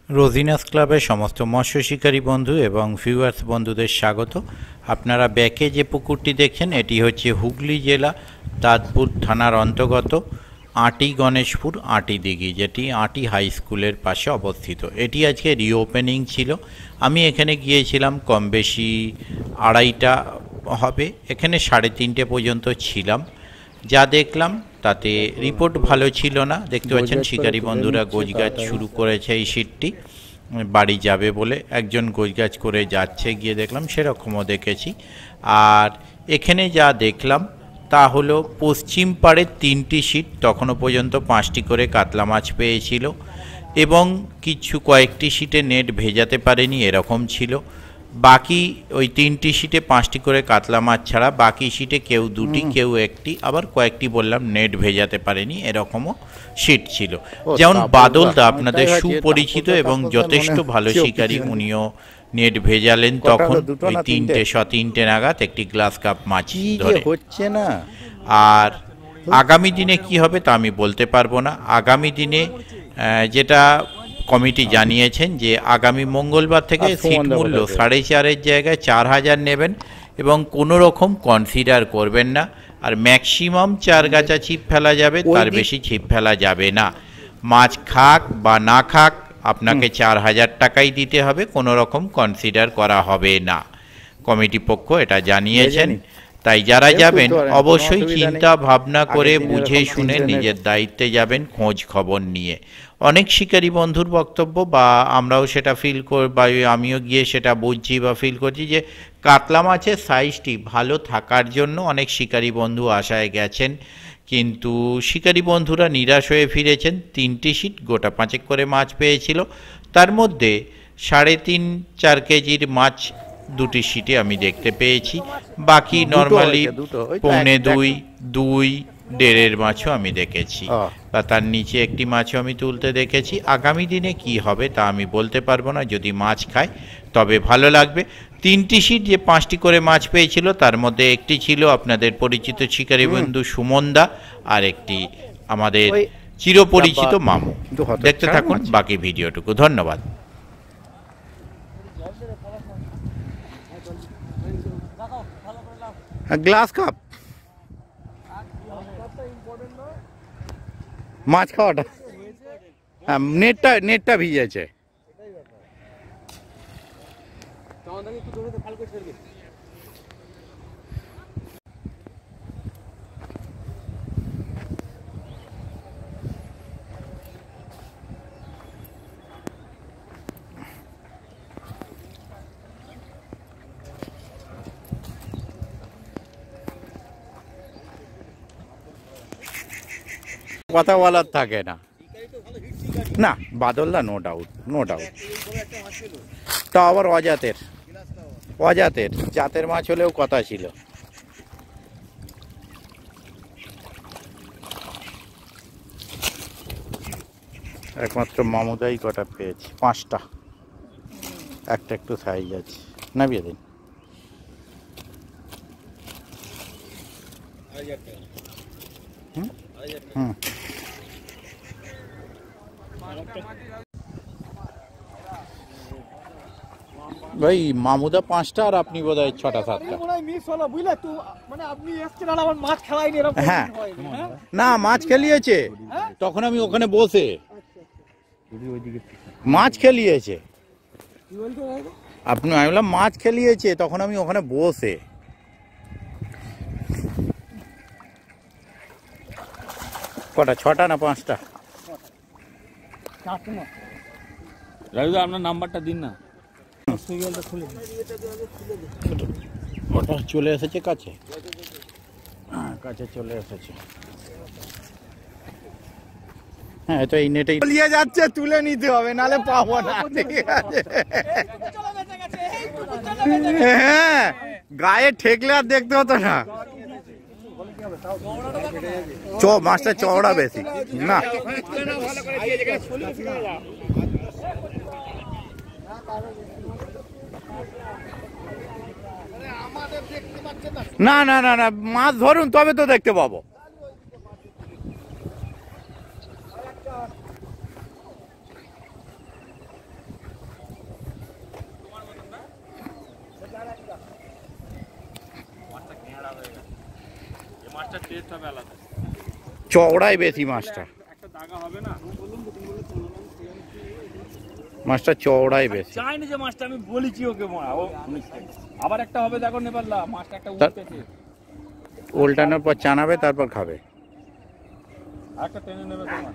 রোজিনাস ক্লাবের সমস্ত মৎস্য শিকারী বন্ধু এবং ভিউয়ার্স বন্ধুদের স্বাগত। আপনারা ব্যাকে যে পুকুরটি দেখছেন এটি হচ্ছে হুগলি জেলা তাজপুর থানার অন্তর্গত আঁটি গণেশপুর আঁটি দিঘি, যেটি আঁটি হাই স্কুলের পাশে অবস্থিত। এটি আজকে রিওপেনিং ছিল। আমি এখানে গিয়েছিলাম কম বেশি 2:30টা হবে, এখানে 3:30 পর্যন্ত ছিলাম। যা দেখলাম তাতে রিপোর্ট ভালো ছিল না। দেখতে পাচ্ছেন শিকারী বন্ধুরা গোছগাছ শুরু করেছে। এই সিটটি বাড়ি যাবে বলে একজন গোছগাছ করে যাচ্ছে, গিয়ে দেখলাম সেরকমও দেখেছি। আর এখানে যা দেখলাম তা হলো পশ্চিম পাড়ের 3টি সিট তখনও পর্যন্ত 5টি করে কাতলা মাছ পেয়েছিল এবং কয়েকটি সিটে নেট ভেজাতে পারেনি, এরকম ছিল। বাকি ওই 3টি সিটে 5টি করে কাতলা মাছ ছাড়া বাকি সিটে কেউ 2টি কেউ 1টি, আবার কয়েকটি বললাম নেট ভেজাতে পারেনি, এরকমও সিট ছিল। যেমন বাদলদা আপনাদের সুপরিচিত এবং যথেষ্ট ভালো শিকারী, উনিও নেট ভেজালেন তখন ওই 3টে নাগাদ একটি গ্লাস কাপ মাছ ধরে। হচ্ছে না। আর আগামী দিনে কি হবে তা আমি বলতে পারবো না। আগামী দিনে যেটা কমিটি জানিয়েছেন যে আগামী মঙ্গলবার থেকে সিট মূল্য 4.5-এর জায়গায় 4,000 নেবেন এবং কোনো রকম কনসিডার করবেন না। আর ম্যাক্সিমাম 4 গাছা ছিপ ফেলা যাবে, তার বেশি ছিপ ফেলা যাবে না। মাছ খাক বা না খাক আপনাকে 4,000 টাকাই দিতে হবে, কোনো রকম কনসিডার করা হবে না। কমিটি পক্ষ এটা জানিয়েছেন। তাই যারা যাবেন অবশ্যই চিন্তা ভাবনা করে বুঝে শুনে নিজের দায়িত্বে যাবেন, খোঁজ খবর নিয়ে। অনেক শিকারী বন্ধুর বক্তব্য বা আমরাও সেটা ফিল বা আমিও গিয়ে সেটা বুঝছি বা ফিল করছি যে কাতলা মাছের সাইজটি ভালো থাকার জন্য অনেক শিকারী বন্ধু আশায় গেছেন, কিন্তু শিকারী বন্ধুরা নিরাশ হয়ে ফিরেছেন। 3টি সিট গোটা 5 করে মাছ পেয়েছিল, তার মধ্যে 3.5-4 কেজির মাছ 2টি সিটে আমি দেখতে পেয়েছি। বাকি নর্মালি 1.5-2.5 মাছও আমি দেখেছি, বা তার নিচে একটি মাছও আমি তুলতে দেখেছি। আগামী দিনে কি হবে তা আমি বলতে পারবো না। যদি মাছ খায় তবে ভালো লাগবে। 3টি সিট যে 5টি করে মাছ পেয়েছিল তার মধ্যে একটি ছিল আপনাদের পরিচিত শিকারী বন্ধু সুমনদা, আর একটি আমাদের চিরপরিচিত মামু। দেখতে থাকুন বাকি ভিডিওটুকু। ধন্যবাদ। গ্লাস কাপ মাছ খাওয়াটা, হ্যাঁ, নেটটা ভিজেছে। কথা বলার থাকে না। না বাদলদা নো ডাউট। তা আবার অজাতের জাতের মাছ হলেও কথা ছিল। একমাত্র মামুদাই কটা পেয়েছি, 5টা। একটা একটু সাইজ আছে, নামিয়ে দিন। ভাই মামুদা 5টা আর আপনি বোধহয় 6-7টা। হ্যাঁ, না মাছ খেলিয়েছে তখন আমি ওখানে বসে, মাছ খেলিয়েছে আপনি, আমি বললাম মাছ খেলিয়েছে তখন আমি ওখানে বসে। কটা, 6টা না 5টা? রাজুদা আপনার নাম্বারটা দিন না। ওটা চলে এসেছে কাছে, কাছে চলে এসেছে। হ্যাঁ, তো এই নেটেই নিয়ে যাচ্ছে, তুলে নিতে হবে নালে পাবো না। ঠিক আছে, হ্যাঁ, গায়ে ঠেকলে আর দেখতে হতো না। মাছটা চওড়া বেশি না। না না না না, মাছ ধরুন তবে তো দেখতে পাবো। মাছটা টেস্ট হবে আলাদা। চওড়াই বেশি মাছটা, একটা দাগা হবে না। মাছটা চওড়াই বেশি। চাইনি যে মাছটা আমি বলেছি ওকে আবার একটা হবে দেখো নেপাল্লা মাছটা একটা তা- উঠতেছে। উল্টানোর পর চানাবে, তারপর খাবে। একটা টেনে নেবে তোমার।